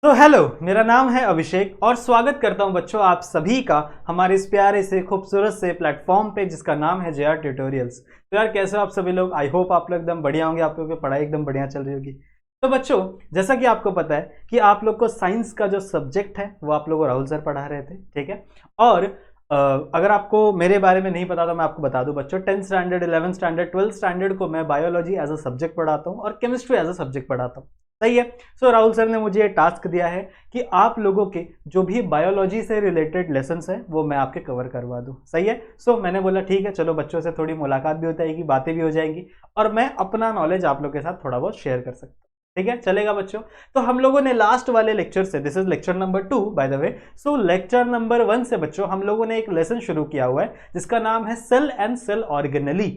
तो हेलो, मेरा नाम है अभिषेक और स्वागत करता हूं बच्चों आप सभी का हमारे इस प्यारे से खूबसूरत से प्लेटफॉर्म पे जिसका नाम है जेआर ट्यूटोरियल्स। तो यार कैसे हो आप सभी लोग? आई होप आप लोग एकदम बढ़िया होंगे, आप लोगों की पढ़ाई एकदम बढ़िया चल रही होगी। तो बच्चों, जैसा कि आपको पता है कि आप लोग को साइंस का जो सब्जेक्ट है वो आप लोग को राहुल सर पढ़ा रहे थे, ठीक है। और अगर आपको मेरे बारे में नहीं पता तो मैं आपको बता दूं बच्चों, 10th standard, 11th standard, 12th standard को मैं बायोलॉजी एज अ सब्जेक्ट पढ़ाता हूँ और केमिस्ट्री एज अ सब्जेक्ट पढ़ाता हूँ, सही है। सो राहुल सर ने मुझे ये टास्क दिया है कि आप लोगों के जो भी बायोलॉजी से रिलेटेड लेसन्स हैं वो मैं आपके कवर करवा दूं, सही है। सो मैंने बोला ठीक है, चलो बच्चों से थोड़ी मुलाकात भी हो जाएगी, बातें भी हो जाएंगी और मैं अपना नॉलेज आप लोग के साथ थोड़ा बहुत शेयर कर सकता हूँ, ठीक है, चलेगा बच्चों। तो हम लोगों ने लास्ट वाले लेक्चर से, this is lecture number 2 by the way, so lecture number 1 से बच्चों हम लोगों ने एक लेसन शुरू किया हुआ है जिसका नाम है cell and cell organelle.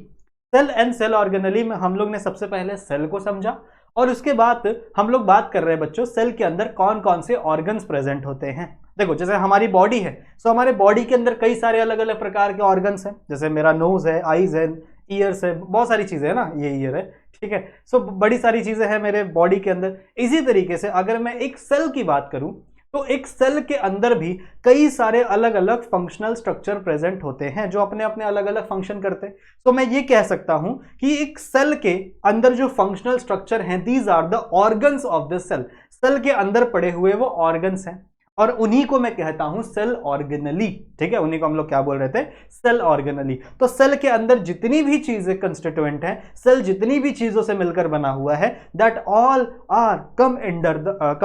Cell and cell organelle में हम लोग ने सबसे पहले सेल को समझा और उसके बाद हम लोग बात कर रहे हैं बच्चों सेल के अंदर कौन कौन से ऑर्गन्स प्रेजेंट होते हैं। देखो, जैसे हमारी बॉडी है, सो हमारे बॉडी के अंदर कई सारे अलग अलग प्रकार के ऑर्गन्स हैं, जैसे मेरा नोज है, आईज है, ईयर्स है, बहुत सारी चीजें है ना, ये ईयर है, ठीक है। सो बड़ी सारी चीजें हैं मेरे बॉडी के अंदर। इसी तरीके से अगर मैं एक सेल की बात करूं तो एक सेल के अंदर भी कई सारे अलग अलग फंक्शनल स्ट्रक्चर प्रेजेंट होते हैं जो अपने अपने अलग अलग फंक्शन करते हैं। तो मैं ये कह सकता हूं कि एक सेल के अंदर जो फंक्शनल स्ट्रक्चर हैं, these are the organs of the cell. Cell के अंदर पड़े हुए वो ऑर्गन्स हैं और उन्हीं को मैं कहता हूं सेल ऑर्गेनली, ठीक है। उन्हीं को हम लोग क्या बोल रहे थे? Cell organelle. तो सेल के अंदर जितनी भी चीजें कंस्टिट्यूएंट हैं, सेल जितनी भी चीजों से मिलकर बना हुआ है, that all are come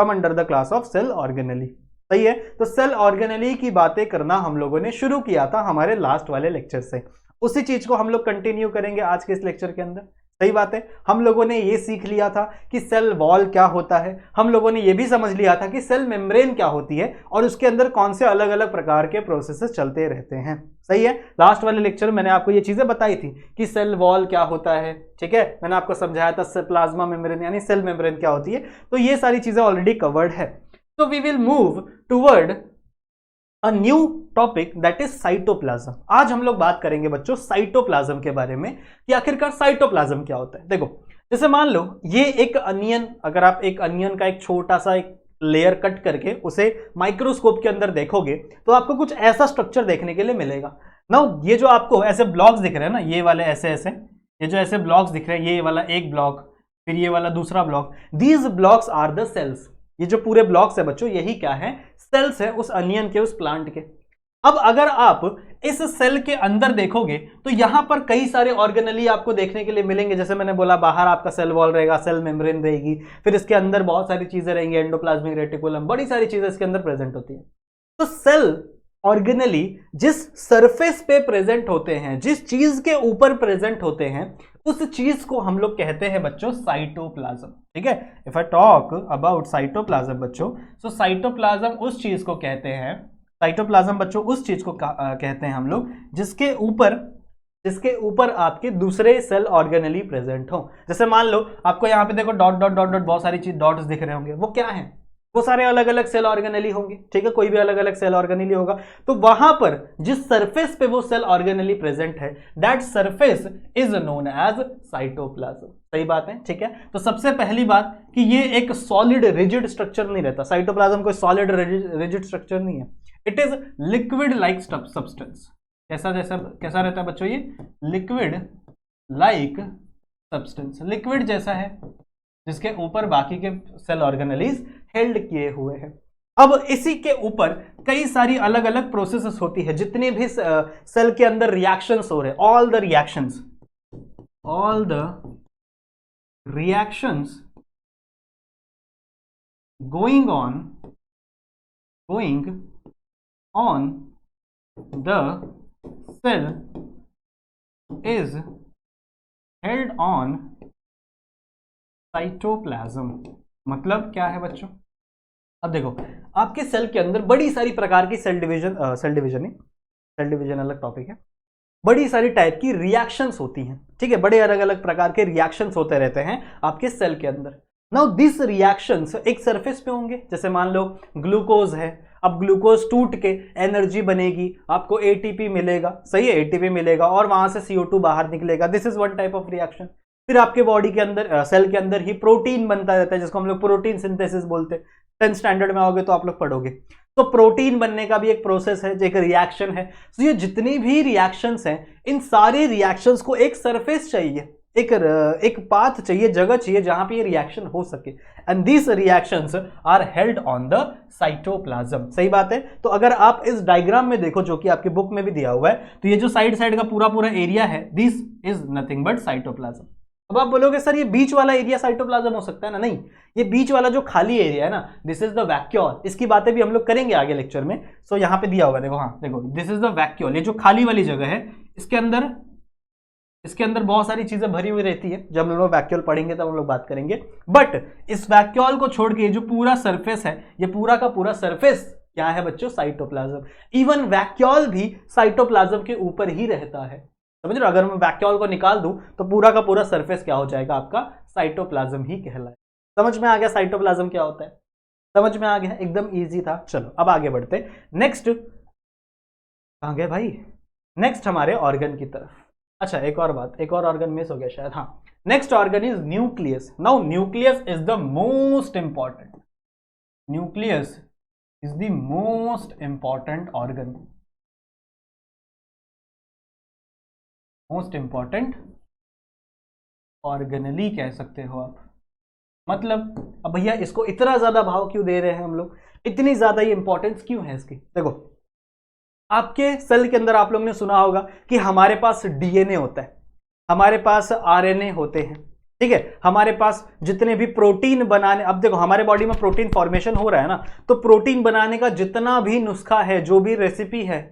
under the class of cell organelle, सही है। तो सेल ऑर्गेनली की बातें करना हम लोगों ने शुरू किया था हमारे लास्ट वाले लेक्चर से, उसी चीज को हम लोग कंटिन्यू करेंगे आज के इस लेक्चर के अंदर, सही बात है। हम लोगों ने ये सीख लिया था कि सेल वॉल क्या होता है, हम लोगों ने ये भी समझ लिया था कि सेल मेम्ब्रेन क्या होती है और उसके अंदर कौन से अलग अलग प्रकार के प्रोसेसेस चलते रहते हैं, सही है। लास्ट वाले लेक्चर में मैंने आपको ये चीजें बताई थी कि सेल वॉल क्या होता है, ठीक है। मैंने आपको समझाया था सेल प्लाज्मा मेम्ब्रेन यानी सेल मेम्ब्रेन क्या होती है। तो ये सारी चीजें ऑलरेडी कवर्ड है। तो we will move toward a new topic that is cytoplasm. आज हम लोग बात करेंगे बच्चों साइटोप्लाज्म के बारे में कि आखिरकार साइटोप्लाज्म क्या होता है। देखो, जैसे मान लो ये एक अनियन, अगर आप एक अनियन का एक छोटा सा एक लेयर कट करके उसे माइक्रोस्कोप के अंदर देखोगे तो आपको कुछ ऐसा स्ट्रक्चर देखने के लिए मिलेगा ना। ये जो आपको ऐसे ब्लॉक्स दिख रहे हैं ना, ये वाले ऐसे ऐसे, ये जो ऐसे ब्लॉक्स दिख रहे हैं, ये वाला एक ब्लॉक, फिर ये वाला दूसरा block, these blocks are the cells. ये जो पूरे ब्लॉक्स है बच्चों, यही क्या है? सेल्स है उस अनियन के, उस प्लांट के। अब अगर आप इस सेल के अंदर देखोगे तो यहां पर कई सारे ऑर्गेनली आपको देखने के लिए मिलेंगे। जैसे मैंने बोला, बाहर आपका सेल वॉल रहेगा, सेल मेम्ब्रेन रहेगी, फिर इसके अंदर बहुत सारी चीजें रहेंगी, एंडोप्लाज्मिक रेटिकुलम, बड़ी सारी चीजें इसके अंदर प्रेजेंट होती हैं। तो सेल ऑर्गेनली जिस सरफेस पे प्रेजेंट होते हैं, जिस चीज के ऊपर प्रेजेंट होते हैं, उस चीज को हम लोग कहते हैं बच्चों साइटोप्लाज्म, ठीक है। If I talk about cytoplasm बच्चों, सो साइटोप्लाज्म उस चीज को कहते हैं, साइटोप्लाज्म बच्चों उस चीज को कहते हैं हम लोग जिसके ऊपर आपके दूसरे सेल ऑर्गेनली प्रेजेंट हो। जैसे मान लो आपको यहाँ पे देखो डॉट डॉट डॉट डॉट बहुत सारी चीज डॉट्स दिख रहे होंगे, वो क्या है? वो सारे अलग अलग सेल ऑर्गेनली होंगे, ठीक है। कोई भी अलग अलग सेल ऑर्गेनली होगा तो वहां पर जिस सरफेस पे वो सेल ऑर्गेनली प्रेजेंट है, that surface is known as cytoplasm, सही बात है, ठीक है। तो सबसे पहली बात कि ये एक सॉलिड रिजिड स्ट्रक्चर नहीं रहता, साइटोप्लाज्म कोई सॉलिड रिजिड स्ट्रक्चर नहीं है। It is liquid like substance. कैसा कैसा रहता है बच्चों? ये लिक्विड लाइक सब्सटेंस, लिक्विड जैसा है जिसके ऊपर बाकी के सेल ऑर्गेनलीज हेल्ड किए हुए हैं। अब इसी के ऊपर कई सारी अलग अलग प्रोसेसेस होती है, जितने भी सेल के अंदर रिएक्शंस हो रहे, all the reactions going on the cell is held on cytoplasm. मतलब क्या है बच्चों? अब देखो, आपके सेल के अंदर बड़ी सारी प्रकार की सेल डिवीजन अलग टॉपिक है, बड़ी सारी टाइप की रिएक्शंस होती हैं, ठीक है। बड़े अलग अलग प्रकार के रिएक्शंस होते रहते हैं आपके सेल के अंदर। नाउ दिस रिएक्शंस एक सरफेस पे होंगे, जैसे मान लो ग्लूकोज है, अब ग्लूकोज टूट के एनर्जी बनेगी, आपको एटीपी मिलेगा, सही है, एटीपी मिलेगा और वहां से CO2 बाहर निकलेगा, this is one type of reaction. फिर आपके बॉडी के अंदर सेल के अंदर ही प्रोटीन बनता रहता है जिसको हम लोग प्रोटीन सिंथेसिस बोलते हैं, 10th स्टैंडर्ड में आओगे तो आप लोग पढ़ोगे। तो प्रोटीन बनने का भी एक प्रोसेस है, एक रिएक्शन है। तो ये जितनी भी रिएक्शंस हैं, इन सारे रिएक्शंस को एक सरफेस चाहिए, एक पाथ चाहिए, जगह चाहिए जहां पे ये रिएक्शन हो सके। And this reactions are held on the cytoplasm. सही बात है। तो अगर आप इस डायग्राम में देखो, जो कि आपकी बुक में भी दिया हुआ है, तो ये जो साइड साइड का पूरा पूरा एरिया है, this is nothing but cytoplasm. अब आप बोलोगे सर ये बीच वाला एरिया साइटोप्लाज्म हो सकता है ना? नहीं, ये बीच वाला जो खाली एरिया है ना, दिस इज द वैक्यूल। इसकी बातें भी हम लोग करेंगे आगे लेक्चर में। सो यहाँ पे दिया हुआ है, देखो, हाँ देखो, दिस इज द वैक्यूल। ये जो खाली वाली जगह है, इसके अंदर बहुत सारी चीजें भरी हुई रहती है। जब हम लोग वैक्यूल पढ़ेंगे तब हम लोग बात करेंगे। बट इस वैक्यूल को छोड़ के जो पूरा सरफेस है, ये पूरा का पूरा सरफेस क्या है बच्चों? साइटोप्लाज्म। इवन वैक्यूल भी साइटोप्लाज्म के ऊपर ही रहता है, समझ रहे हो? अगर मैं वैक्यूल को निकाल दूं तो पूरा का पूरा सरफेस क्या हो जाएगा? आपका साइटोप्लाज्म ही कहलाएगा। समझ में आ गया साइटोप्लाज्म क्या होता है? समझ में आ गया? एकदम इजी था। चलो अब आगे बढ़ते। नेक्स्ट कहां गए भाई? नेक्स्ट हमारे ऑर्गन की तरफ। अच्छा, एक और बात, एक और ऑर्गन मिस हो गया शायद। हाँ, next organ is nucleus. Now nucleus is the most important, nucleus is the most important organ, most important organelle कह सकते हो आप। मतलब अब भैया इसको इतना ज्यादा भाव क्यों दे रहे हैं हम लोग? इतनी ज्यादा ये इंपॉर्टेंस क्यों है इसकी? देखो, आपके सेल के अंदर आप लोगों ने सुना होगा कि हमारे पास डीएनए होता है, हमारे पास आरएनए होते हैं, ठीक है? हमारे पास जितने भी प्रोटीन बनाने, अब देखो हमारे बॉडी में प्रोटीन फॉर्मेशन हो रहा है ना, तो प्रोटीन बनाने का जितना भी नुस्खा है, जो भी रेसिपी है,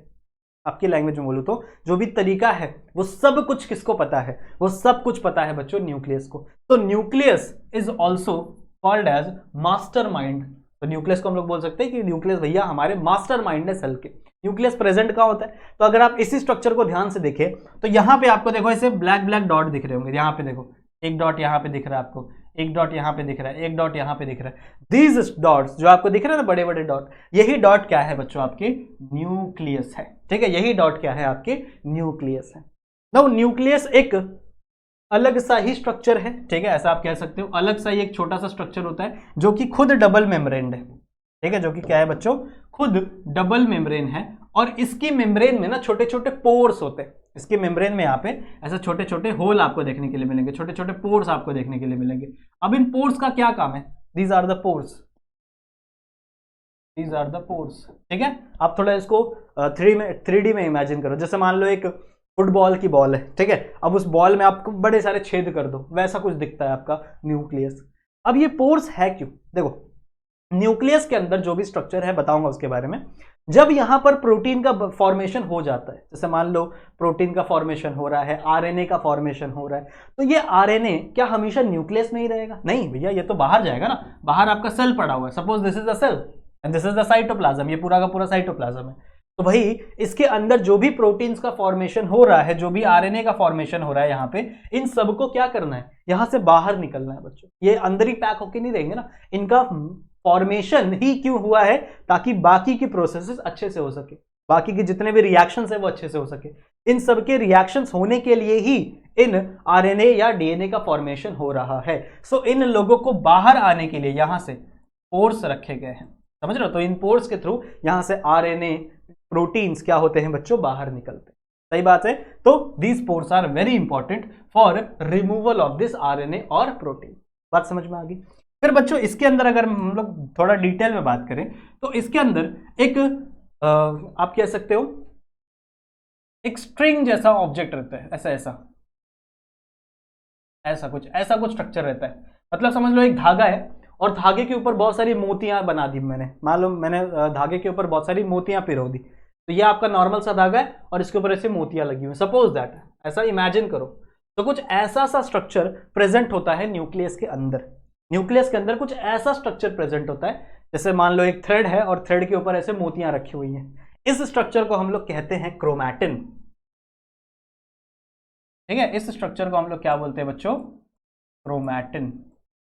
आपकी लैंग्वेज में बोलूं तो जो भी तरीका है, वो सब कुछ किसको पता है? वो सब कुछ पता है बच्चों न्यूक्लियस को। तो nucleus is also called as mastermind. तो न्यूक्लियस को हम लोग बोल सकते हैं कि न्यूक्लियस भैया हमारे मास्टरमाइंड है सेल के। न्यूक्लियस प्रेजेंट कहाँ होता है? तो अगर आप इसी स्ट्रक्चर को ध्यान से देखें तो यहाँ पे आपको देखो ऐसे ब्लैक ब्लैक डॉट दिख रहे होंगे। यहाँ पे देखो, एक डॉट यहाँ पे दिख रहा है आपको, एक डॉट यहाँ पे दिख रहा है, एक डॉट यहाँ पे दिख रहा है। दीज डॉट्स जो आपको दिख रहे हैं ना, बड़े बड़े डॉट, यही डॉट क्या है बच्चों? आपके न्यूक्लियस है, ठीक है? यही डॉट क्या है? आपके न्यूक्लियस है। नाउ न्यूक्लियस एक अलग सा ही स्ट्रक्चर है, ठीक है? ऐसा आप कह सकते हो, अलग सा ही एक छोटा सा स्ट्रक्चर होता है जो कि खुद डबल मेम्ब्रेन है, ठीक है? जो कि क्या है बच्चों? खुद डबल मेम्ब्रेन है। और इसकी मेम्ब्रेन में ना छोटे छोटे पोर्स होते हैं। इसके मेम्ब्रेन में यहाँ पे ऐसे छोटे छोटे होल आपको देखने के लिए मिलेंगे, छोटे छोटे पोर्स आपको देखने के लिए मिलेंगे। अब इन पोर्स का क्या काम है? These are the pores, these are the pores, ठीक है? आप थोड़ा इसको 3D में इमेजिन करो। जैसे मान लो एक फुटबॉल की बॉल है, ठीक है? अब उस बॉल में आपको बड़े सारे छेद कर दो, वैसा कुछ दिखता है आपका न्यूक्लियस। अब ये पोर्स है क्यों? देखो, न्यूक्लियस के अंदर जो भी स्ट्रक्चर है, बताऊंगा उसके बारे में। जब यहां पर प्रोटीन का फॉर्मेशन हो जाता है, जैसे मान लो प्रोटीन का फॉर्मेशन हो रहा है, आरएनए का फॉर्मेशन हो रहा है, तो ये आरएनए क्या हमेशा न्यूक्लियस में ही रहेगा? नहीं भैया, ये तो बाहर जाएगा ना। बाहर आपका सेल पड़ा हुआ है, suppose this is the cell and this is the cytoplasm, ये पूरा का पूरा साइटोप्लाज्म है। तो भाई इसके अंदर जो भी प्रोटीन्स का फॉर्मेशन हो रहा है, जो भी आरएनए का फॉर्मेशन हो रहा है यहाँ पे, इन सबको क्या करना है? यहाँ से बाहर निकलना है बच्चों। ये अंदर ही पैक होके नहीं रहेंगे ना। इनका फॉर्मेशन ही क्यों हुआ है? ताकि बाकी की प्रोसेसेस अच्छे से हो सके, बाकी के जितने भी रिएक्शंस है वो अच्छे से हो सके। इन सबके रिएक्शंस होने के लिए ही इन आरएनए या डीएनए का फॉर्मेशन हो रहा है। सो इन लोगों को बाहर आने के लिए यहां से पोर्स रखे गए हैं, समझ रहे हो? तो इन पोर्स के थ्रू यहां से आरएनए प्रोटीन्स क्या होते हैं बच्चों? बाहर निकलते हैं। सही बात है। तो these pores are very important for removal of this RNA और प्रोटीन। बात समझ में आ गई? फिर बच्चों इसके अंदर अगर हम लोग थोड़ा डिटेल में बात करें तो इसके अंदर एक आप कह सकते हो एक स्ट्रिंग जैसा ऑब्जेक्ट रहता है, ऐसा कुछ स्ट्रक्चर रहता है। मतलब समझ लो एक धागा है और धागे के ऊपर बहुत सारी मोतियां बना दी मैंने। मान लो मैंने धागे के ऊपर बहुत सारी मोतियां पिरो दी, तो ये आपका नॉर्मल सा धागा है और इसके ऊपर ऐसे मोतियां लगी हुई, सपोज दैट, ऐसा इमेजिन करो। तो कुछ ऐसा सा स्ट्रक्चर प्रेजेंट होता है न्यूक्लियस के अंदर। न्यूक्लियस के अंदर कुछ ऐसा स्ट्रक्चर प्रेजेंट होता है, जैसे मान लो एक थ्रेड है और थ्रेड के ऊपर ऐसे मोतियां रखी हुई हैं। इस स्ट्रक्चर को हम लोग कहते हैं क्रोमैटिन, ठीक है? इस स्ट्रक्चर को हम लोग क्या बोलते हैं बच्चों? क्रोमैटिन।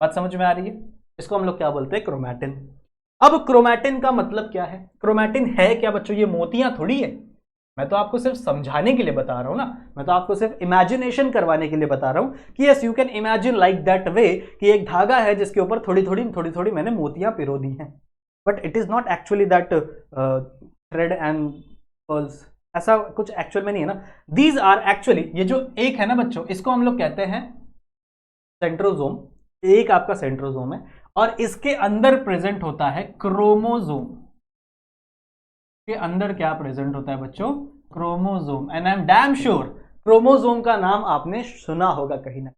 बात समझ में आ रही है? इसको हम लोग क्या बोलते हैं? क्रोमैटिन। अब क्रोमैटिन का मतलब क्या है? क्रोमैटिन है क्या बच्चों? ये मोतियां थोड़ी है। मैं तो आपको सिर्फ समझाने के लिए बता रहा हूं ना, मैं तो आपको सिर्फ इमेजिनेशन करवाने के लिए बता रहा हूं कि yes you can imagine like that way कि एक धागा है जिसके ऊपर थोड़ी थोड़ी मैंने मोतियां पिरो दी हैं। But it is not actually that thread and pearls, ऐसा कुछ एक्चुअल में नहीं है ना। दीज आर एक्चुअली, ये जो एक है ना बच्चों, इसको हम लोग कहते हैं सेंट्रोजोम, एक आपका सेंट्रोजोम है, और इसके अंदर प्रेजेंट होता है क्रोमोजोम। के अंदर क्या प्रेजेंट होता है बच्चों? Chromosome. And I am damn sure chromosome का नाम आपने सुना होगा कहीं ना।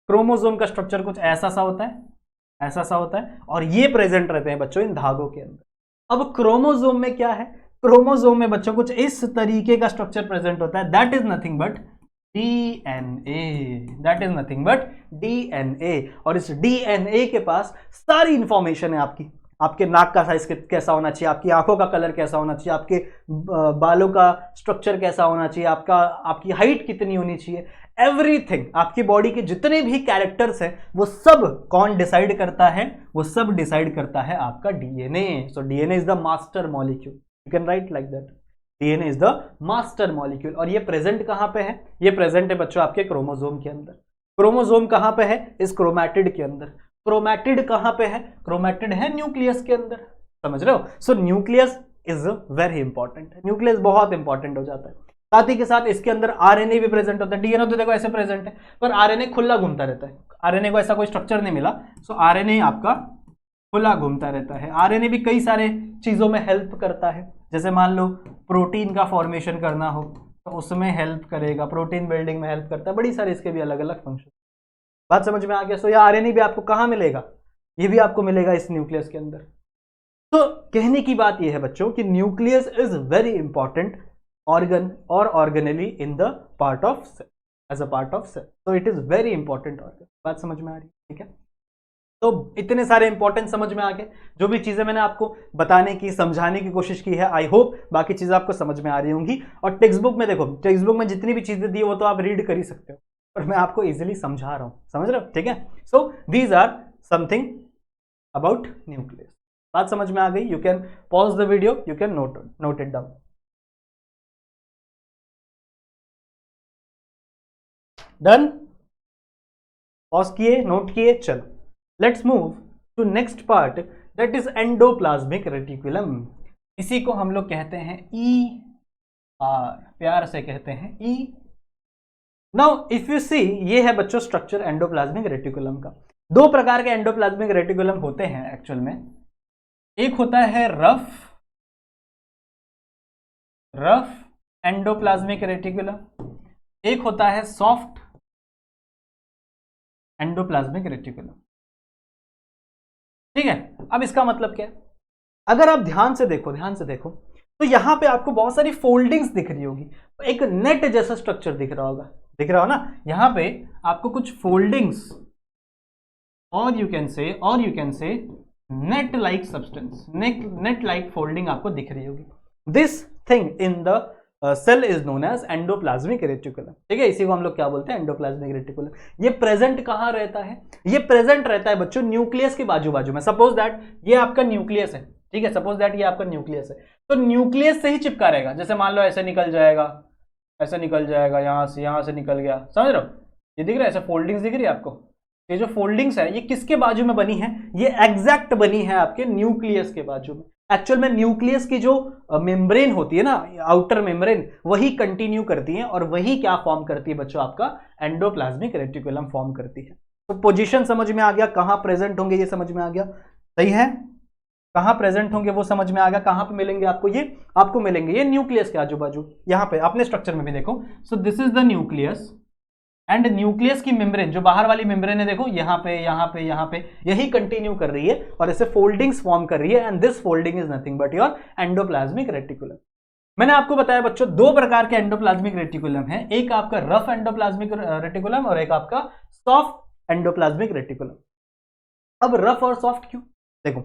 क्रोमोजोम का स्ट्रक्चर कुछ ऐसा सा होता है, ऐसा सा होता है, और ये प्रेजेंट रहते हैं बच्चों इन धागों के अंदर। अब क्रोमोजोम में क्या है? क्रोमोजोम में बच्चों कुछ इस तरीके का स्ट्रक्चर प्रेजेंट होता है, that is nothing but DNA, that is nothing but DNA. और इस डीएनए के पास सारी इंफॉर्मेशन है आपकी, आपके नाक का साइज कैसा होना चाहिए, आपकी आंखों का कलर कैसा होना चाहिए, आपके बालों का स्ट्रक्चर कैसा होना चाहिए, आपकी हाइट कितनी होनी चाहिए, एवरीथिंग, आपकी बॉडी के जितने भी कैरेक्टर्स हैं वो सब कौन डिसाइड करता है? वो सब डिसाइड करता है आपका DNA. So DNA is the master molecule, you can write like that, DNA is the master molecule. और ये प्रेजेंट कहां पे है? ये प्रेजेंट है बच्चों आपके क्रोमोजोम के अंदर। क्रोमोजोम कहां पे है? इस क्रोमैटिड के अंदर। क्रोमैटिड कहां पे है? क्रोमैटिड है न्यूक्लियस के अंदर, समझ रहे हो? सो nucleus is very important, nucleus बहुत इंपॉर्टेंट हो जाता है। साथ ही के साथ इसके अंदर आरएनए भी प्रेजेंट होता है। डीएनए तो देखो ऐसे प्रेजेंट है, पर आरएनए खुला घूमता रहता है, आरएनए को ऐसा कोई स्ट्रक्चर नहीं मिला, सो आरएनए आपका खुला घूमता रहता है। आरएनए भी कई सारे चीजों में हेल्प करता है, जैसे मान लो प्रोटीन का फॉर्मेशन करना हो तो उसमें हेल्प करेगा, प्रोटीन बिल्डिंग में हेल्प करता है, बड़ी सारे इसके भी अलग अलग फंक्शन। बात समझ में आ गया? सो ये आरएनए भी आपको कहां मिलेगा? ये भी आपको मिलेगा इस न्यूक्लियस के अंदर। तो कहने की बात यह है बच्चों कि nucleus is very important organ और organelle in the part of cell, as a part of cell, so it is very important organ. बात समझ में आ रही है? ठीक है, तो इतने सारे इंपॉर्टेंट समझ में आ गए। जो भी चीजें मैंने आपको बताने की, समझाने की कोशिश की है, आई होप बाकी चीजें आपको समझ में आ रही होंगी। और टेक्स्ट बुक में देखो, टेक्स्ट बुक में जितनी भी चीजें दी वो तो आप रीड कर ही सकते हो, और मैं आपको इजीली समझा रहा हूं, समझ रहे हो? ठीक है, so these are something about nucleus. बात समझ में आ गई? You can pause the video, you can note it down. Done? Pause किए, नोट किए, चलो let's move to next part, that is endoplasmic reticulum. इसी को हम लोग कहते हैं ER, प्यार से कहते हैं E। Now if you see, ये है बच्चों स्ट्रक्चर एंडोप्लाज्मिक रेटिकुलम का। दो प्रकार के एंडोप्लाज्मिक रेटिकुलम होते हैं एक्चुअल में। एक होता है रफ एंडोप्लाज्मिक रेटिकुलम, एक होता है सॉफ्ट एंडोप्लाज्मिक रेटिकुलम। ठीक है, अब इसका मतलब क्या है? अगर आप ध्यान से देखो तो यहां पे आपको बहुत सारी फोल्डिंग्स दिख रही होगी, एक नेट जैसा स्ट्रक्चर दिख रहा होगा, दिख रहा हो ना? यहां पे आपको कुछ फोल्डिंग्स और you can say net like substance, net like folding आपको दिख रही होगी। This thing in the cell is known as endoplasmic reticulum. ठीक है, इसी को हम लोग क्या बोलते हैं? Endoplasmic reticulum. ये प्रेजेंट कहां रहता है? ये प्रेजेंट रहता है बच्चों न्यूक्लियस के बाजू बाजू में। सपोज दैट ये आपका न्यूक्लियस है, ठीक है, सपोज दैट ये आपका न्यूक्लियस है, तो न्यूक्लियस से ही चिपका रहेगा। जैसे मान लो ऐसे निकल जाएगा, ऐसा निकल जाएगा, यहां से निकल गया, समझ रहे हो? ये दिख रहा है, ऐसे फोल्डिंग्स दिख रही है आपको। ये जो फोल्डिंग्स है ये किसके बाजू में बनी है? ये एग्जैक्ट बनी है आपके न्यूक्लियस के बाजू में। एक्चुअल में न्यूक्लियस की जो मेम्ब्रेन होती है ना, आउटर मेम्ब्रेन, वही कंटिन्यू करती है और वही क्या फॉर्म करती है बच्चों? आपका एंडोप्लाज्मिक रेटिकुलम फॉर्म करती है। तो पोजीशन समझ में आ गया, कहां प्रेजेंट होंगे ये समझ में आ गया, सही है? कहां प्रेजेंट होंगे वो समझ में आ गया। कहां पे मिलेंगे आपको? ये आपको मिलेंगे ये न्यूक्लियस के आजू बाजू, यहां पे अपने स्ट्रक्चर में भी देखो। So this is the nucleus, and nucleus की मेम्ब्रेन, जो बाहर वाली मेम्ब्रेन है देखो, यहां पे यही कंटिन्यू कर रही है और ऐसे फोल्डिंग्स फॉर्म कर रही है, and this folding is nothing but your endoplasmic reticulum. मैंने आपको बताया बच्चों दो प्रकार के एंडोप्लाज्मिक रेटिकुलम है, एक आपका रफ एंडोप्लाज्मिक रेटिकुलम और एक आपका सॉफ्ट एंडोप्लाज्मिक रेटिकुलम। अब रफ और सॉफ्ट क्यों? देखो,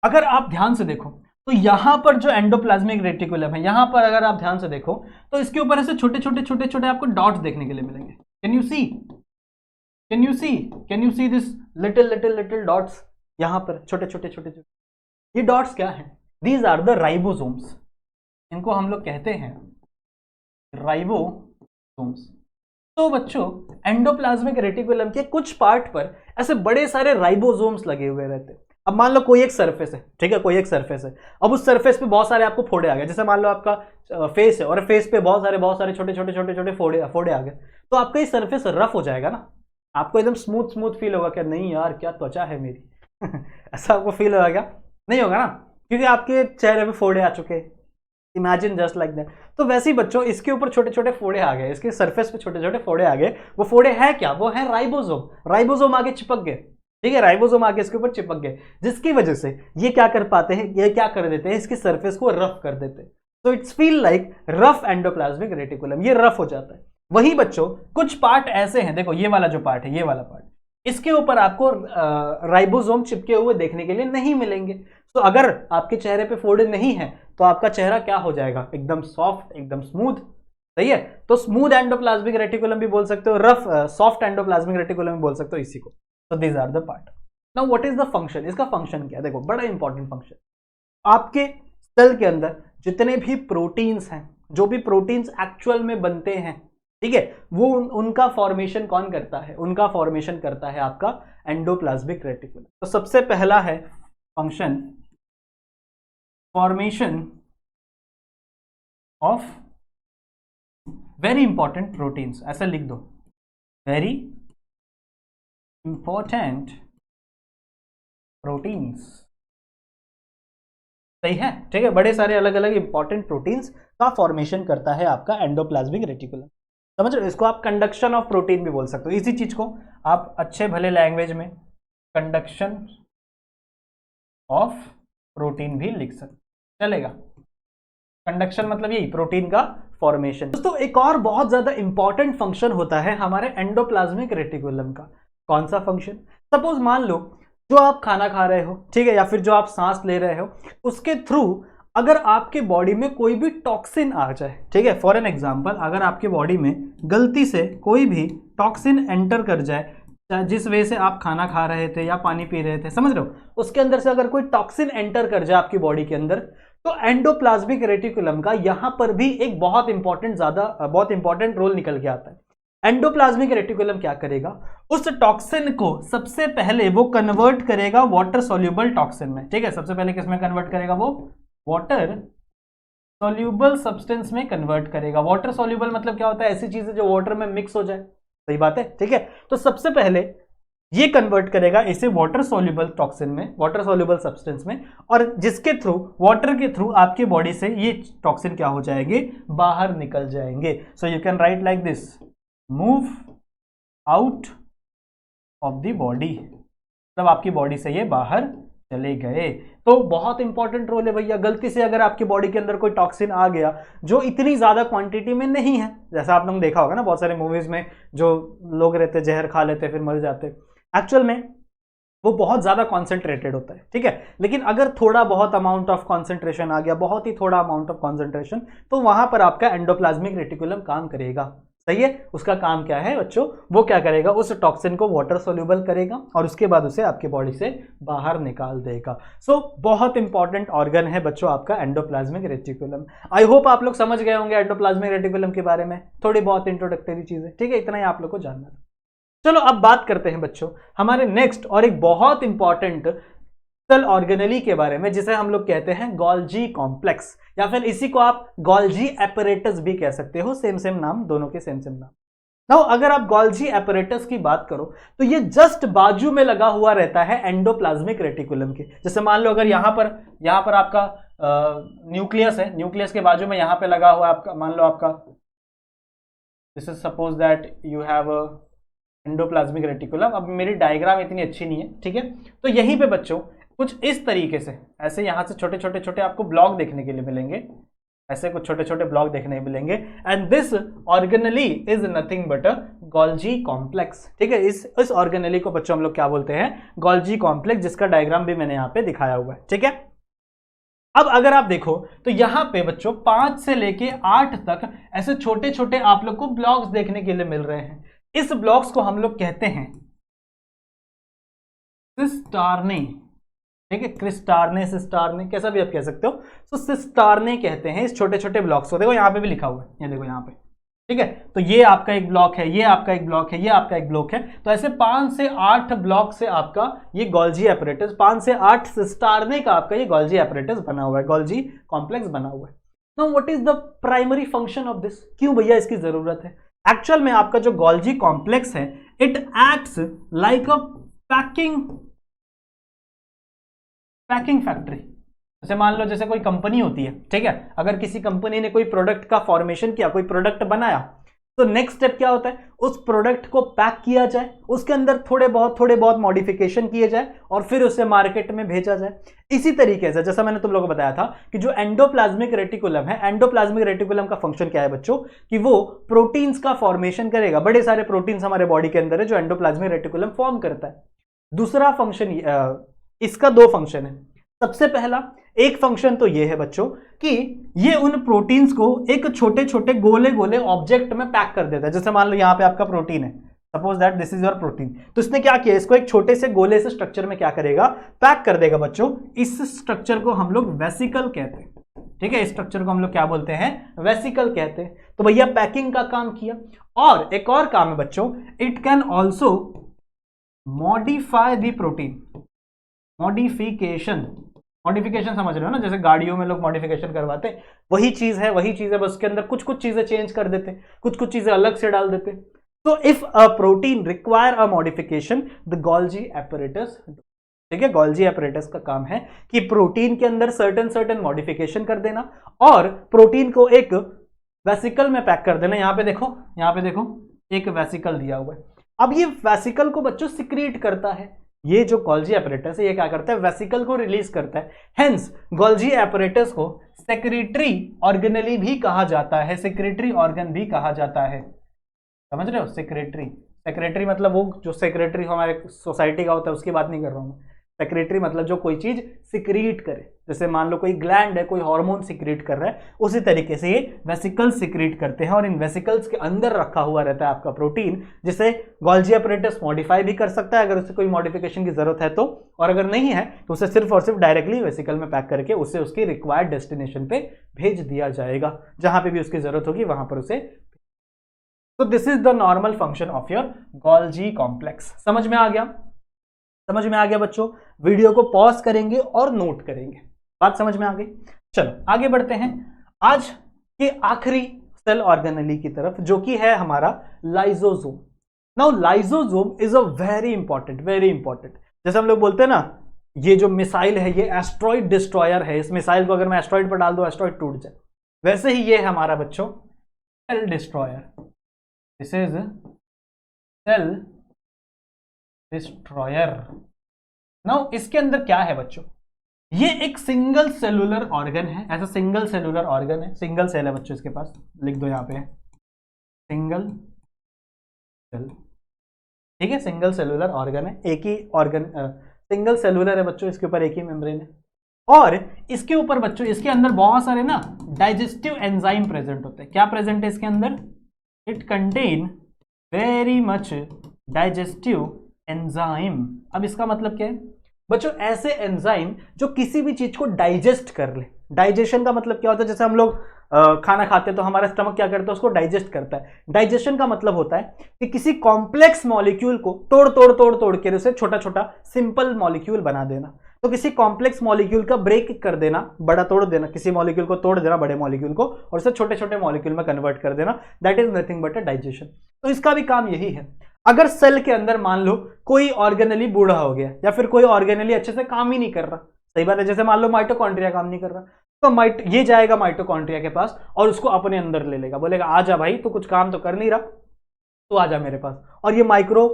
अगर आप ध्यान से देखो तो यहां पर जो एंडोप्लाज्मिक रेटिकुलम है, यहां पर अगर आप ध्यान से देखो तो इसके ऊपर ऐसे छोटे छोटे आपको डॉट्स देखने के लिए मिलेंगे। Can you see this little dots यहां पर, छोटे छोटे। ये डॉट्स क्या हैं? दीज आर द राइबोसोम्स, इनको हम लोग कहते हैं राइबोसोम्स। तो बच्चों एंडोप्लाज्मिक रेटिकुलम के कुछ पार्ट पर ऐसे बड़े सारे राइबोसोम्स लगे हुए रहते हैं। अब मान लो कोई एक सरफेस है, ठीक है, कोई एक सरफेस है, अब उस सरफेस पे बहुत सारे आपको फोड़े आ गए, जैसे मान लो आपका फेस है और फेस पे बहुत सारे छोटे छोटे छोटे छोटे फोड़े आ गए, तो आपका ये सरफेस रफ हो जाएगा ना, आपको एकदम स्मूथ स्मूथ फील होगा, क्या नहीं यार क्या त्वचा है मेरी ऐसा आपको फील होगा क्या? नहीं होगा ना, क्योंकि आपके चेहरे पे फोड़े आ चुके हैं। Imagine just like that. तो वैसे ही बच्चों इसके ऊपर छोटे छोटे फोड़े आ गए, इसके सरफेस पे छोटे छोटे फोड़े आ गए, वो फोड़े है क्या? वो है राइबोसोम। राइबोसोम आगे चिपक गए, ठीक है, राइबोसोम आगे इसके ऊपर चिपक गए, जिसकी वजह से ये क्या कर पाते हैं, ये क्या कर देते हैं, इसकी सरफेस को रफ कर देते हैं। तो it's feel like rough endoplasmic reticulum, ये रफ हो जाता है। वही बच्चों कुछ पार्ट ऐसे हैं, देखो ये वाला जो पार्ट है, ये वाला पार्ट, इसके ऊपर आपको राइबोसोम चिपके हुए देखने के लिए नहीं मिलेंगे। तो अगर आपके चेहरे पे फोड़े नहीं है तो आपका चेहरा क्या हो जाएगा, एकदम सॉफ्ट, एकदम स्मूथ, सही है। तो स्मूथ एंडोप्लाज्मिक रेटिकुलम भी बोल सकते हो, रफ सॉफ्ट एंडोप्लाज्मिक रेटिकुलम भी बोल सकते हो इसी को। तो these are the part. Now what is the function, इसका फंक्शन क्या है, देखो बड़ा इंपॉर्टेंट फंक्शन। आपके सेल के अंदर जितने भी प्रोटीन्स हैं, जो भी प्रोटीन्स एक्चुअल में बनते हैं, ठीक है, वो उनका फॉर्मेशन कौन करता है, उनका फॉर्मेशन करता है आपका एंडोप्लाज्मिक रेटिकुलम। तो सबसे पहला है function, formation of very important proteins, ऐसा लिख दो, वेरी इंपॉर्टेंट प्रोटीन्स, सही है, ठीक है, बड़े सारे अलग अलग इंपॉर्टेंट प्रोटीन्स का फॉर्मेशन करता है आपका एंडोप्लाज्मिक रेटिकुलम। समझ रहे हो, इसको आप कंडक्शन ऑफ प्रोटीन भी बोल सकते हो, इसी चीज को आप अच्छे भले लैंग्वेज में कंडक्शन ऑफ प्रोटीन भी लिख सकते, चलेगा। कंडक्शन मतलब यही प्रोटीन का फॉर्मेशन। दोस्तों एक और बहुत ज्यादा इंपॉर्टेंट फंक्शन होता है हमारे एंडोप्लाज्मिक रेटिकुलम का। कौन सा फंक्शन? सपोज मान लो जो आप खाना खा रहे हो, ठीक है, या फिर जो आप सांस ले रहे हो, उसके थ्रू अगर आपके बॉडी में कोई भी टॉक्सिन आ जाए, ठीक है, फॉर एन एग्जांपल अगर आपके बॉडी में गलती से कोई भी टॉक्सिन एंटर कर जाए, जिस वजह से आप खाना खा रहे थे या पानी पी रहे थे, समझ रहे हो, उसके अंदर से अगर कोई टॉक्सिन एंटर कर जाए आपकी बॉडी के अंदर, तो एंडोप्लाज्मिक रेटिकुलम का यहां पर भी एक बहुत इंपॉर्टेंट रोल निकल के आता है। एंडोप्लाज्मिक रेटिकुलम क्या करेगा, उस टॉक्सिन को सबसे पहले वो कन्वर्ट करेगा वाटर सॉल्युबल टॉक्सिन में, ठीक है, सबसे पहले किसमें कन्वर्ट करेगा, वो वाटर सॉल्युबल सब्सटेंस में कन्वर्ट करेगा। वाटर सॉल्युबल मतलब क्या होता है, ऐसी चीजें जो वाटर में मिक्स हो जाए, सही बात है, ठीक है। तो सबसे पहले ये कन्वर्ट करेगा इसे वाटर सॉल्युबल टॉक्सिन में, वाटर सॉल्युबल सब्सटेंस में, और जिसके थ्रू, वाटर के थ्रू आपकी बॉडी से ये टॉक्सिन क्या हो जाएंगे, बाहर निकल जाएंगे। So you can write like this, move out of the body, मतलब आपकी बॉडी से ये बाहर चले गए। तो बहुत इंपॉर्टेंट रोल है भैया। गलती से अगर आपकी बॉडी के अंदर कोई टॉक्सिन आ गया जो इतनी ज्यादा क्वांटिटी में नहीं है, जैसा आप लोगों ने देखा होगा ना बहुत सारे मूवीज में, जो लोग रहते जहर खा लेते फिर मर जाते, एक्चुअल में वो बहुत ज्यादा कॉन्सेंट्रेटेड होता है, ठीक है। लेकिन अगर थोड़ा बहुत अमाउंट ऑफ कॉन्सेंट्रेशन आ गया, बहुत ही थोड़ा अमाउंट ऑफ कॉन्सेंट्रेशन, तो वहां पर आपका एंडोप्लाज्मिक रेटिकुलम काम करेगा, सही है। उसका काम क्या है बच्चों, वो क्या करेगा, उस टॉक्सिन को वाटर सोल्यूबल करेगा और उसके बाद उसे आपके बॉडी से बाहर निकाल देगा। सो बहुत इंपॉर्टेंट ऑर्गन है बच्चों आपका एंडोप्लाज्मिक रेटिकुलम। आई होप आप लोग समझ गए होंगे एंडोप्लाज्मिक रेटिकुलम के बारे में, थोड़ी बहुत इंट्रोडक्टरी चीजें, ठीक है, इतना ही आप लोग को जानना था। चलो अब बात करते हैं बच्चों हमारे नेक्स्ट और एक बहुत इंपॉर्टेंट सेल ऑर्गेनेली के बारे में, जिसे हम लोग कहते हैं गोल्जी कॉम्प्लेक्स, या फिर इसी को आप गोल्जी एपरेटस भी कह सकते हो, सेम नाम, दोनों के सेम नाम। नाउ अगर आप गोल्जी एपरेटस की बात करो तो ये जस्ट बाजू में लगा हुआ रहता है एंडोप्लाज्मिक रेटिकुलम के। जैसे मान लो अगर यहां पर आपका न्यूक्लियस है, न्यूक्लियस के बाजू में यहां पे लगा हुआ आपका, मान लो आपका, this is suppose that you have endoplasmic reticulum. अब मेरी डायग्राम इतनी अच्छी नहीं है, ठीक है, तो यहीं पे बच्चों कुछ इस तरीके से, ऐसे यहां से छोटे छोटे आपको ब्लॉक देखने के लिए मिलेंगे, ऐसे कुछ छोटे छोटे ब्लॉक देखने मिलेंगे, and this organelle is nothing but a Golgi complex, ठीक है। इस ऑर्गेनेली को बच्चों हम लोग क्या बोलते हैं, गोल्जी कॉम्प्लेक्स, जिसका डायग्राम भी मैंने यहाँ पे दिखाया हुआ है, ठीक है। अब अगर आप देखो तो यहां पे बच्चों 5 से लेके 8 तक ऐसे छोटे छोटे आप लोग को ब्लॉक्स देखने के लिए मिल रहे हैं। इस ब्लॉक्स को हम लोग कहते हैं सिस्टार्ने, ठीक है, क्रिस्टार्ने, सिस्टार्ने, कैसा भी आप कह सकते हो। तो सिस्टार्ने कहते हैं इस छोटे छोटे ब्लॉक्स को। देखो यहाँ पे भी लिखा हुआ है, ये देखो यहाँ पे, ठीक है। तो ये आपका एक ब्लॉक है, ये आपका एक ब्लॉक है, ये आपका एक ब्लॉक है। तो ऐसे 5 से 8 ब्लॉक से आपका ये गोल्जी एपरेटस, 5 से 8 सिस्टारने का आपका ये गोल्जी एपरेटस बना हुआ है, गोल्जी कॉम्प्लेक्स बना हुआ है। Now what is the primary function of this, क्यों भैया इसकी जरूरत है? एक्चुअल में आपका जो गोल्जी कॉम्प्लेक्स है it acts like a packing factory. जैसे मान लो जैसे कोई कंपनी होती है, ठीक है, अगर किसी कंपनी ने कोई प्रोडक्ट का फॉर्मेशन किया, कोई प्रोडक्ट बनाया, तो नेक्स्ट स्टेप क्या होता है, उस प्रोडक्ट को पैक किया जाए, उसके अंदर थोड़े बहुत मॉडिफिकेशन किए जाए और फिर उसे मार्केट में भेजा जाए। इसी तरीके से जैसा मैंने तुम लोगों को बताया था कि जो एंडोप्लाज्मिक रेटिकुलम है, एंडोप्लाज्मिक रेटिकुलम का फंक्शन क्या है बच्चों, कि वो प्रोटीन्स का फॉर्मेशन करेगा। बड़े सारे प्रोटीन्स हमारे बॉडी के अंदर है जो एंडोप्लाज्मिक रेटिकुलम फॉर्म करता है। दूसरा फंक्शन, इसका 2 फंक्शन है। सबसे पहला एक फंक्शन तो ये है बच्चों कि ये उन प्रोटीन्स को एक छोटे छोटे गोले गोले ऑब्जेक्ट में पैक कर देता है। जैसे मान लो यहां पे आपका प्रोटीन है, suppose that this is your protein, तो इसने क्या किया, इसको एक छोटे से गोले से स्ट्रक्चर में क्या करेगा, पैक कर देगा बच्चों। इस स्ट्रक्चर को हम लोग वेसिकल कहते हैं, ठीक है, इस स्ट्रक्चर को हम लोग क्या बोलते हैं, वेसिकल कहते हैं। तो भैया पैकिंग का काम किया। और एक और काम है बच्चों, it can also modify the protein. Modification समझ रहे हो ना, जैसे गाड़ियों में लोग मॉडिफिकेशन करवाते हैं, वही चीज है बस उसके अंदर कुछ कुछ चीजें चेंज कर देते, कुछ कुछ चीजें अलग से डाल देते। तो if a protein require a modification, the Golgi apparatus, ठीक है, गोल्जी एपरेटस का काम है कि प्रोटीन के अंदर सर्टेन मॉडिफिकेशन कर देना और प्रोटीन को एक वेसिकल में पैक कर देना। यहां पे देखो एक वेसिकल दिया हुआ है। अब ये वेसिकल को बच्चों सिक्रीट करता है। ये जो गोल्जी एपरेटस है ये क्या करता है, वेसिकल को रिलीज करता है। हेंस गोल्जी एपरेटस को सेक्रेटरी ऑर्गेनली भी कहा जाता है, सेक्रेटरी ऑर्गन भी कहा जाता है। समझ रहे हो, सेक्रेटरी मतलब वो जो सेक्रेटरी हमारे सोसाइटी का होता है उसकी बात नहीं कर रहा हूं। सेक्रेटरी मतलब जो कोई चीज सिक्रीट करे, जैसे मान लो कोई ग्लैंड है, कोई हार्मोन सिक्रीट कर रहा है, उसी तरीके से ये वेसिकल्स सिक्रीट करते हैं और इन वेसिकल्स के अंदर रखा हुआ रहता है आपका प्रोटीन, जिसे गोल्जी एपरेटस मॉडिफाई भी कर सकता है अगर उसे कोई मॉडिफिकेशन की जरूरत है तो, और अगर नहीं है तो उसे सिर्फ और सिर्फ डायरेक्टली वेसिकल में पैक करके उसे उसकी रिक्वायर्ड डेस्टिनेशन पे भेज दिया जाएगा, जहां पे भी उसकी जरूरत होगी वहां पर उसे। तो this is the normal function of your Golgi complex. समझ में आ गया बच्चों? वीडियो को पॉज करेंगे और नोट करेंगे, बात समझ में आ गई? चलो आगे बढ़ते हैं आज के आखिरी सेल ऑर्गेनेली की तरफ, जो कि है हमारा lysosome. Now lysosome is a very important. जैसे हम लोग बोलते हैं ना, ये जो मिसाइल है ये एस्ट्रॉइड डिस्ट्रॉयर है, इस मिसाइल को अगर मैं एस्ट्रॉइड पर डाल दूं एस्ट्रॉइड टूट जाए, वैसे ही ये है हमारा बच्चों cell destroyer. This is cell destroyer. नाउ इसके अंदर क्या है बच्चों, ये एक सिंगल सेलुलर ऑर्गन है, ऐसा सिंगल सेलुलर ऑर्गन है, सिंगल सेल है बच्चों इसके पास, लिख दो यहां पे सिंगल सेल, ठीक है, सिंगल सेलुलर ऑर्गन है, एक ही ऑर्गन सिंगल सेलुलर है बच्चों, इसके ऊपर एक ही मेम्ब्रेन है और इसके ऊपर बच्चों इसके अंदर बहुत सारे ना डाइजेस्टिव एंजाइम प्रेजेंट होते हैं। क्या प्रेजेंट है इसके अंदर, it contain very much digestive enzyme. अब इसका मतलब क्या है बच्चों, ऐसे एंजाइम जो किसी भी चीज को डाइजेस्ट कर ले। डाइजेशन का मतलब क्या होता है, जैसे हम लोग खाना खाते हैं तो हमारा स्टमक क्या करता है, उसको डाइजेस्ट करता है। डाइजेशन का मतलब होता है कि किसी कॉम्प्लेक्स मॉलिक्यूल को तोड़ के उसे छोटा छोटा सिंपल मॉलिक्यूल बना देना। तो किसी कॉम्प्लेक्स मॉलिक्यूल का ब्रेक कर देना, बड़ा तोड़ देना, किसी मॉलिक्यूल को तोड़ देना बड़े मॉलिक्यूल को और उसे छोटे छोटे मॉलिक्यूल में कन्वर्ट कर देना, that is nothing but a digestion. तो इसका भी काम यही है। अगर सेल के अंदर मान लो कोई ऑर्गेनली बूढ़ा हो गया या फिर कोई ऑर्गेनली अच्छे से काम ही नहीं कर रहा, सही बात है, जैसे मान लो माइटोकॉन्ड्रिया काम नहीं कर रहा, तो ये जाएगा माइटोकॉन्ड्रिया के पास और उसको अपने अंदर ले लेगा, बोलेगा आजा भाई तू कुछ काम तो कर नहीं रहा, तो आजा मेरे पास, और ये माइक्रो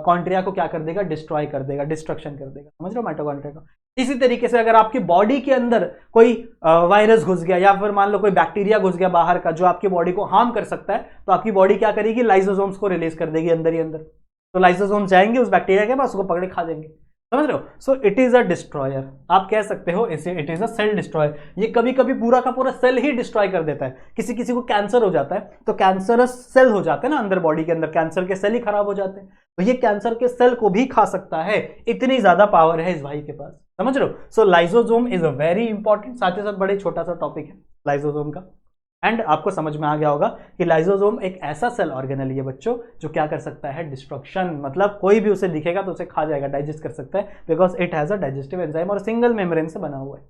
कॉन्ड्रिया को क्या कर देगा, डिस्ट्रॉय कर देगा, डिस्ट्रक्शन कर देगा। समझ रहे हो माइटोकॉन्ड्रिया को? इसी तरीके से अगर आपकी बॉडी के अंदर कोई वायरस घुस गया या फिर मान लो कोई बैक्टीरिया घुस गया बाहर का जो आपकी बॉडी को हार्म कर सकता है, तो आपकी बॉडी क्या करेगी, लाइसोसोम्स को रिलीज कर देगी अंदर ही अंदर। तो लाइसोसोम जाएंगे उस बैक्टीरिया के पास, उसको पकड़े खा जाएंगे। समझ रहे हो? So it is a destroyer, आप कह सकते हो इसे it is a cell destroyer. ये कभी कभी पूरा का पूरा सेल ही डिस्ट्रॉय कर देता है। किसी किसी को कैंसर हो जाता है तो कैंसरस सेल हो जाते हैं ना अंदर बॉडी के अंदर, कैंसर के सेल ही खराब हो जाते हैं, तो ये कैंसर के सेल को भी खा सकता है, इतनी ज्यादा पावर है इस भाई के पास। समझ रहे हो? So lysosome is a very important, साथ ही साथ बड़े छोटा सा टॉपिक है लाइसोसोम का। एंड आपको समझ में आ गया होगा कि लाइसोसोम एक ऐसा सेल ऑर्गेनेल है बच्चों जो क्या कर सकता है, डिस्ट्रक्शन, मतलब कोई भी उसे दिखेगा तो उसे खा जाएगा, डाइजेस्ट कर सकता है, because it has a digestive enzyme और सिंगल मेम्ब्रेन से बना हुआ है।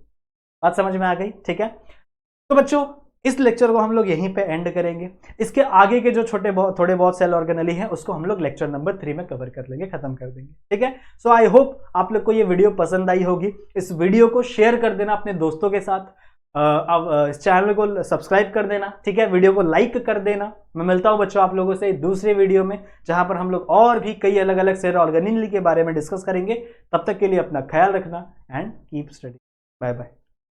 बात समझ में आ गई? ठीक है, तो बच्चों इस लेक्चर को हम लोग यहीं पे एंड करेंगे। इसके आगे के जो थोड़े बहुत सेल ऑर्गेनेली हैं उसको हम लोग लेक्चर नंबर 3 में कवर कर लेंगे, खत्म कर देंगे। ठीक है, सो आई होप आप लोग को ये वीडियो पसंद आई होगी। इस वीडियो को शेयर कर देना अपने दोस्तों के साथ, अब इस चैनल को सब्सक्राइब कर देना। ठीक है, वीडियो को लाइक कर देना। मैं मिलता हूं बच्चों आप लोगों से दूसरे वीडियो में, जहां पर हम लोग और भी कई अलग अलग सेल ऑर्गेनेली के बारे में डिस्कस करेंगे। तब तक के लिए अपना ख्याल रखना and keep study. Bye bye.